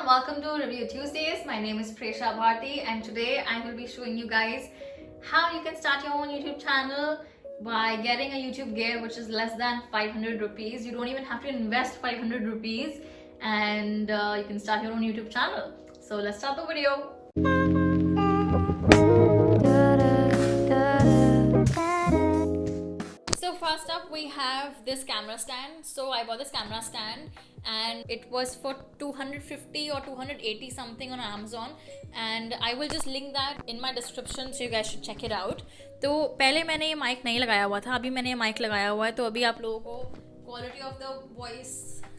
everyone, welcome to Review Tuesdays. My name is Bharti and today I will be showing you guys how you can start your own YouTube channel by getting a YouTube gear which is less than 500 rupees. You don't even have to invest 500 rupees and you can start your own YouTube channel. So let's start the video. So first up we have this camera stand. So I bought this camera stand and it was for 250 or 280 something on Amazon, and I will just link that in my description so you guys should check it out. तो पहले मैंने ये mic नहीं लगाया हुआ था, अभी मैंने ये माइक लगाया हुआ है, तो अभी आप लोगों को क्वालिटी ऑफ द वॉइस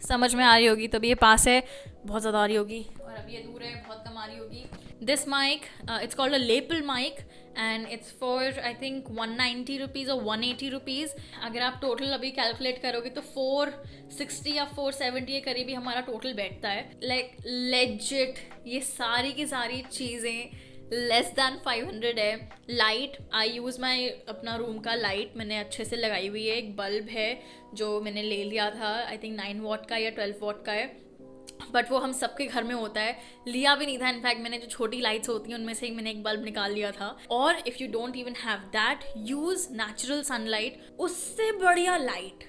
समझ में आ रही होगी. तो अभी ये पास है बहुत ज़्यादा आ रही होगी और अभी ये दूर है बहुत कम आ रही होगी. This mic, it's called a lapel mic and it's for I think 190 rupees or 180 rupees. अगर आप टोटल अभी कैलकुलेट करोगे तो 460 या 470 के करीब ही हमारा टोटल बैठता है. लाइक लेजिट ये सारी की सारी चीज़ें लेस दैन 500 है. लाइट आई यूज़ माई अपना रूम का लाइट मैंने अच्छे से लगाई हुई है. एक बल्ब है जो मैंने ले लिया था, आई थिंक 9 वॉट का या 12 वॉट का है, बट वो हम सबके घर में होता है. लिया भी नहीं था, इनफैक्ट मैंने जो छोटी लाइट्स होती हैं उनमें से मैंने एक बल्ब निकाल लिया था. और if you don't even have that, use natural sunlight. उससे बढ़िया लाइट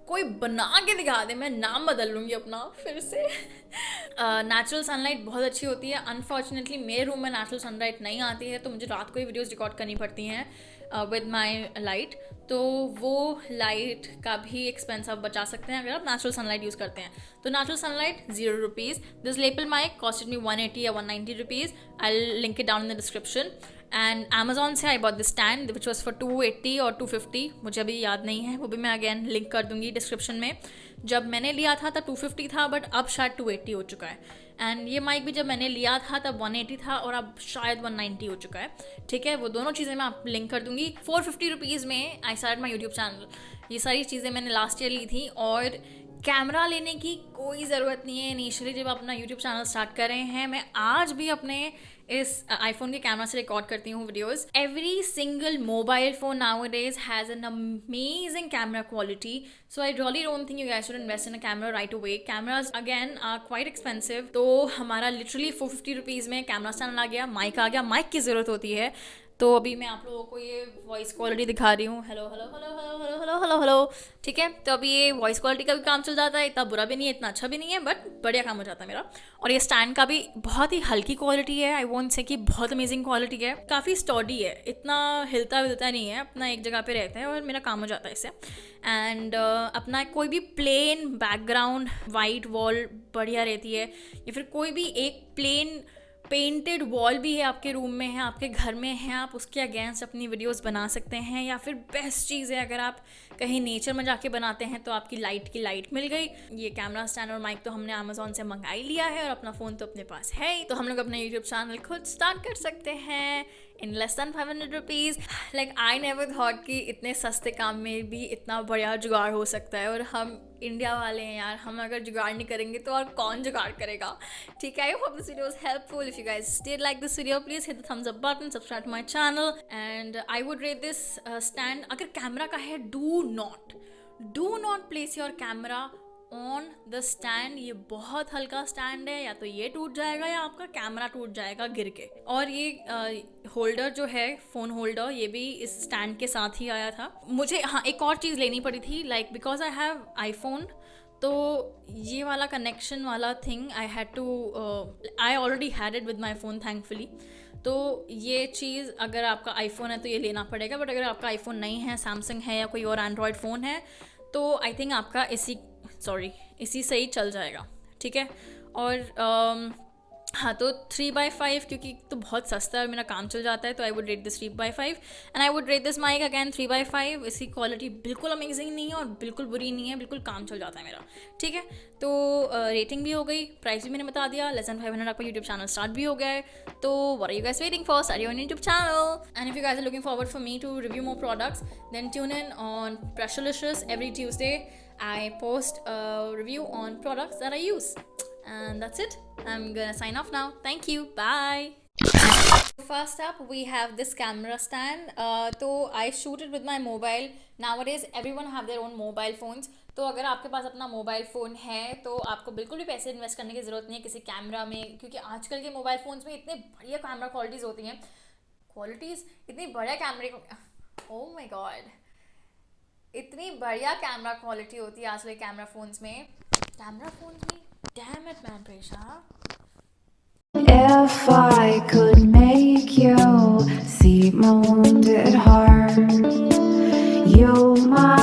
कोई बना के दिखा दे, मैं नाम बदल लूँगी अपना फिर से. नेचुरल सनलाइट बहुत अच्छी होती है. अनफॉर्चुनेटली मेरे रूम में नेचुरल सनलाइट नहीं आती है, तो मुझे रात को ही वीडियोज़ रिकॉर्ड करनी पड़ती हैं विद माई लाइट. तो वो लाइट का भी एक्सपेंस आप बचा सकते हैं अगर आप नेचुरल सनलाइट यूज़ करते हैं. तो natural sunlight 0 rupees. This lapel mic costed me 180 या 190 rupees. I link it down in the description. And Amazon से I bought this stand which was for 280 और 250, मुझे अभी याद नहीं है, वो भी मैं अगेन लिंक कर दूंगी डिस्क्रिप्शन में. जब मैंने लिया था तब 250 था, बट अब शायद 280 हो चुका है. एंड ये माइक भी जब मैंने लिया था तब 180 था और अब शायद 190 हो चुका है. ठीक है, वो दोनों चीज़ें मैं आप लिंक कर दूंगी. 450 रुपीज़ में I start my YouTube channel. ये सारी चीज़ें मैंने लास्ट ईयर ली थी और कैमरा लेने की कोई ज़रूरत नहीं है इनिशियली जब आप अपना यूट्यूब चैनल स्टार्ट कर रहे हैं. मैं आज भी अपने इस आईफोन के कैमरा से रिकॉर्ड करती हूँ videos. Every single mobile phone nowadays has an amazing camera quality, so I really don't think you guys should invest in a camera right away. Cameras again are quite expensive. तो हमारा literally 450 rupees में camera stand आ गया, mic आ गया. Mic की ज़रूरत होती है. तो अभी मैं आप लोगों को ये वॉइस क्वालिटी दिखा रही हूँ. Hello hello hello hello hello hello hello hello. ठीक है, तो अभी ये वॉइस क्वालिटी का भी काम चल जाता है. इतना बुरा भी नहीं है, इतना अच्छा भी नहीं है, बट बढ़िया काम हो जाता है मेरा. और ये स्टैंड का भी बहुत ही हल्की क्वालिटी है. आई वोंट से कि बहुत अमेजिंग क्वालिटी है. काफ़ी स्टॉडी है, इतना हिलता विलता नहीं है, अपना एक जगह पे रहता है और मेरा काम हो जाता है इससे. एंड अपना कोई भी प्लेन बैकग्राउंड, वाइट वॉल बढ़िया रहती है, या फिर कोई भी एक प्लेन पेंटेड वॉल भी है आपके रूम में है, आपके घर में है, आप उसके अगेंस्ट अपनी वीडियोस बना सकते हैं. या फिर बेस्ट चीज़ है अगर आप कहीं नेचर में जाके बनाते हैं तो आपकी लाइट की लाइट मिल गई. ये कैमरा स्टैंड और माइक तो हमने अमेजोन से मंगा ही लिया है और अपना फ़ोन तो अपने पास है ही, तो हम लोग अपना यूट्यूब चैनल खुद स्टार्ट कर सकते हैं in less than 500 rupees. Like I never thought कि इतने सस्ते काम में भी इतना बढ़िया जुगाड़ हो सकता है. और हम इंडिया वाले हैं यार, हम अगर जुगाड़ नहीं करेंगे तो और कौन जुगाड़ करेगा. ठीक है, I hope this video is helpful. If you guys did like this video please hit the thumbs up button, subscribe to my channel. And I would rate this stand, अगर कैमरा का है, do not place your camera on the stand. ये बहुत हल्का stand है, या तो ये टूट जाएगा या आपका कैमरा टूट जाएगा गिर के. और ये होल्डर जो है, फ़ोन होल्डर, ये भी इस स्टैंड के साथ ही आया था. मुझे हाँ एक और चीज़ लेनी पड़ी थी, like because I have iPhone, तो ये वाला कनेक्शन वाला thing I had to, I already had it with my phone thankfully. तो ये चीज़ अगर आपका आईफोन है तो ये लेना पड़ेगा, बट अगर आपका आईफोन नहीं है, सैमसंग है या कोई और एंड्रॉयड फ़ोन है, तो आई थिंक आपका इसी से ही चल जाएगा. ठीक है. और हाँ, तो 3/5 क्योंकि तो बहुत सस्ता है और मेरा काम चल जाता है, तो I would rate this 3/5. And I would rate this mic again 3/5. इसकी क्वालिटी बिल्कुल अमेजिंग नहीं है और बिल्कुल बुरी नहीं है, बिल्कुल काम चल जाता है मेरा. ठीक है, तो रेटिंग भी हो गई, प्राइस भी मैंने बता दिया. लेस दैन 500 आपका यूट्यूब चैनल स्टार्ट भी हो गया है. तो what are you guys waiting for? Start your own YouTube channel. And if you guys are looking forward for me to review more products, then tune in on Preshilicious. Every Tuesday I post a review on products that I use. And that's it. I'm gonna sign off now. Thank you. Bye. First up, we have this camera stand. So I shoot it with my mobile. Nowadays, everyone have their own mobile phones. तो अगर आपके पास अपना mobile phone है तो आपको बिल्कुल भी पैसे इन्वेस्ट करने की ज़रूरत नहीं है किसी कैमरा में, क्योंकि आजकल के मोबाइल फ़ोन्स में इतने बढ़िया कैमरा क्वालिटीज़ होती हैं, इतनी बढ़िया कैमरे, ओह माय गॉड, इतनी बढ़िया कैमरा क्वालिटी होती है आजकल कैमरा फ़ोन्स में, damn it man Presha. If I could make you see my wounded heart, you might